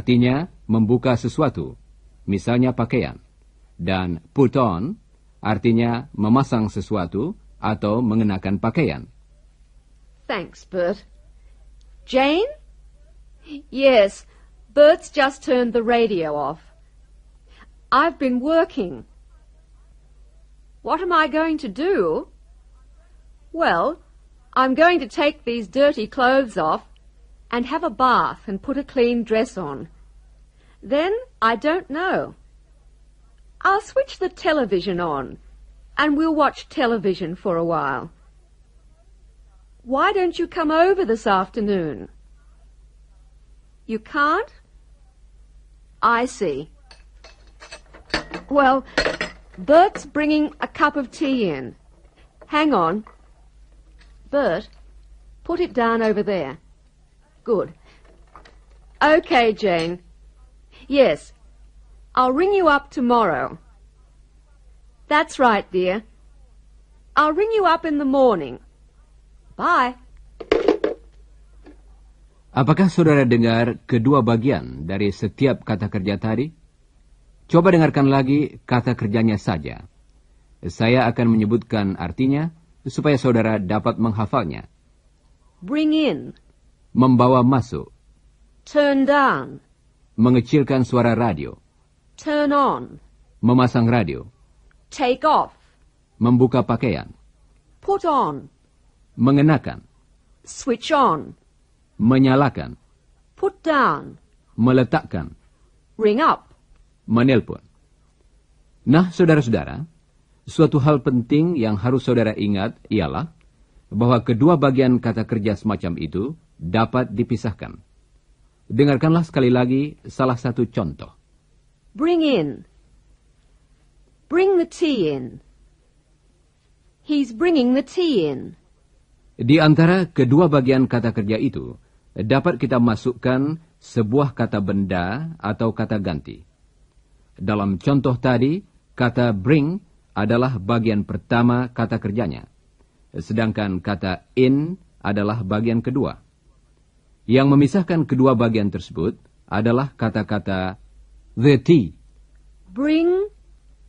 artinya membuka sesuatu, misalnya pakaian. Dan put on artinya memasang sesuatu atau mengenakan pakaian. Thanks, Bert. Jane? Yes, Bert's just turned the radio off. I've been working. What am I going to do? Well, I'm going to take these dirty clothes off and have a bath and put a clean dress on. Then I don't know. I'll switch the television on and we'll watch television for a while. Why don't you come over this afternoon? You can't? I see. Well, Bert's bringing a cup of tea in. Hang on. Bert, put it down over there. Good. Okay, Jane. Yes, I'll ring you up tomorrow. That's right, dear. I'll ring you up in the morning. Bye. Apakah saudara dengar kedua bagian dari setiap kata kerja tadi? Coba dengarkan lagi kata kerjanya saja. Saya akan menyebutkan artinya supaya saudara dapat menghafalnya. Bring in. Membawa masuk. Turn down. Mengecilkan suara radio. Turn on. Memasang radio. Take off. Membuka pakaian. Put on. Mengenakan. Switch on. Menyalakan. Put down. Meletakkan. Ring up. Menelpon. Nah, saudara-saudara, suatu hal penting yang harus saudara ingat ialah bahwa kedua bagian kata kerja semacam itu dapat dipisahkan. Dengarkanlah sekali lagi salah satu contoh. Bring in. Bring the tea in. He's bringing the tea in. Di antara kedua bagian kata kerja itu, dapat kita masukkan sebuah kata benda atau kata ganti. Dalam contoh tadi, kata bring adalah bagian pertama kata kerjanya, sedangkan kata in adalah bagian kedua. Yang memisahkan kedua bagian tersebut adalah kata-kata the tea. Bring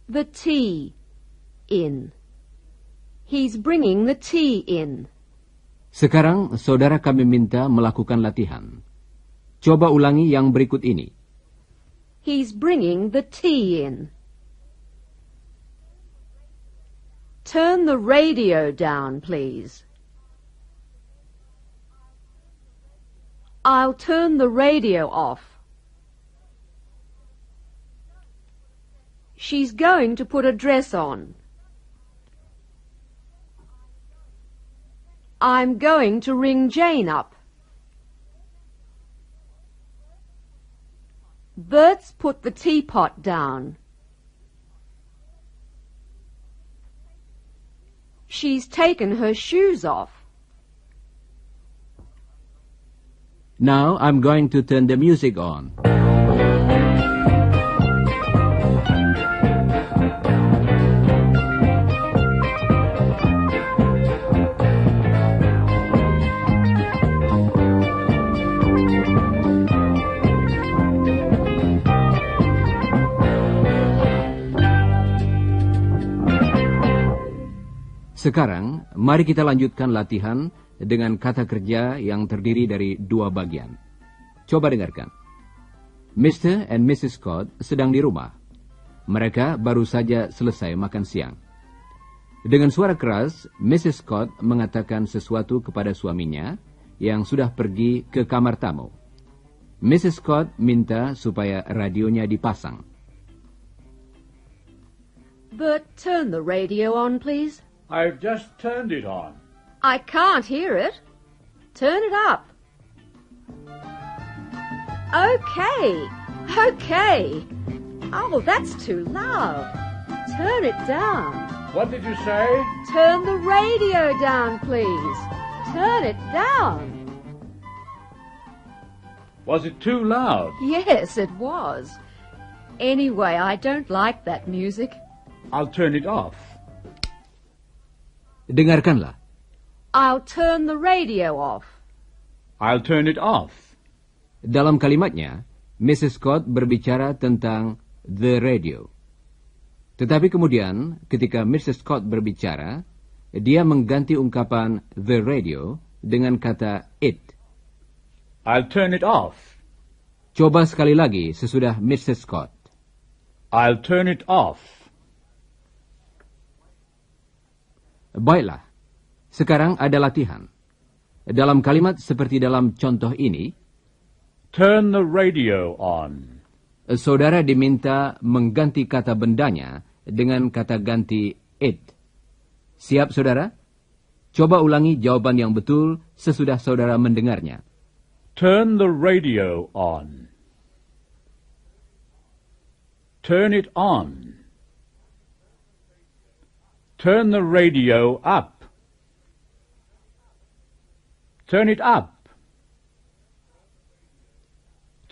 the tea in. He's bringing the tea in. Sekarang saudara kami minta melakukan latihan. Coba ulangi yang berikut ini. He's bringing the tea in. Turn the radio down, please. I'll turn the radio off. She's going to put a dress on. I'm going to ring Jane up. Bert's put the teapot down. She's taken her shoes off. Now I'm going to turn the music on. Sekarang, mari kita lanjutkan latihan dengan kata kerja yang terdiri dari dua bagian. Coba dengarkan. Mr. and Mrs. Scott sedang di rumah. Mereka baru saja selesai makan siang. Dengan suara keras, Mrs. Scott mengatakan sesuatu kepada suaminya yang sudah pergi ke kamar tamu. Mrs. Scott minta supaya radionya dipasang. Bert, turn the radio on, please. I've just turned it on. I can't hear it. Turn it up. Okay. Oh, that's too loud. Turn it down. What did you say? Turn the radio down, please. Turn it down. Was it too loud? Yes, it was. Anyway, I don't like that music. I'll turn it off. Dengarkanlah. I'll turn the radio off. I'll turn it off. Dalam kalimatnya, Mrs. Scott berbicara tentang the radio. Tetapi kemudian, ketika Mrs. Scott berbicara, dia mengganti ungkapan the radio dengan kata it. I'll turn it off. Coba sekali lagi sesudah Mrs. Scott. I'll turn it off. Baiklah, sekarang ada latihan. Dalam kalimat seperti dalam contoh ini, Turn the radio on. saudara diminta mengganti kata bendanya dengan kata ganti it. Siap, saudara? Coba ulangi jawaban yang betul sesudah saudara mendengarnya. Turn the radio on. Turn it on. Turn the radio up. Turn it up.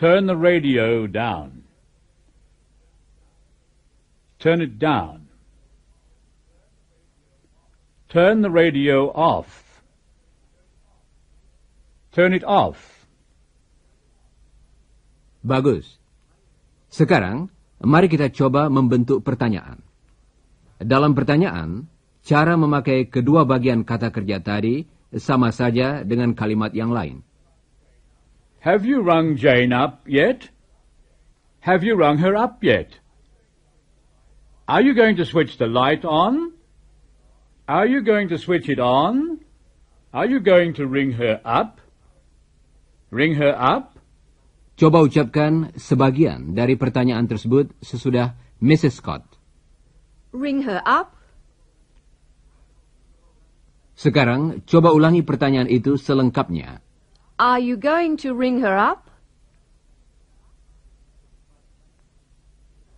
Turn the radio down. Turn it down. Turn the radio off. Turn it off. Bagus. Sekarang, mari kita coba membentuk pertanyaan. Dalam pertanyaan, cara memakai kedua bagian kata kerja tadi sama saja dengan kalimat yang lain. Have you rung Jane up yet? Have you rung her up yet? Are you going to switch the light on? Are you going to switch it on? Are you going to ring her up? Ring her up? Coba ucapkan sebagian dari pertanyaan tersebut sesudah Mrs. Scott. Ring her up? Sekarang, coba ulangi pertanyaan itu selengkapnya. Are you going to ring her up?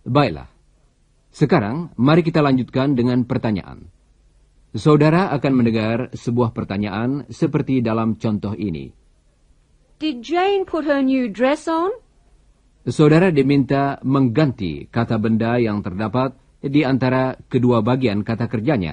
Baiklah. Sekarang, mari kita lanjutkan dengan pertanyaan. Saudara akan mendengar sebuah pertanyaan seperti dalam contoh ini. Did Jane put her new dress on? Saudara diminta mengganti kata benda yang terdapat di antara kedua bagian kata kerjanya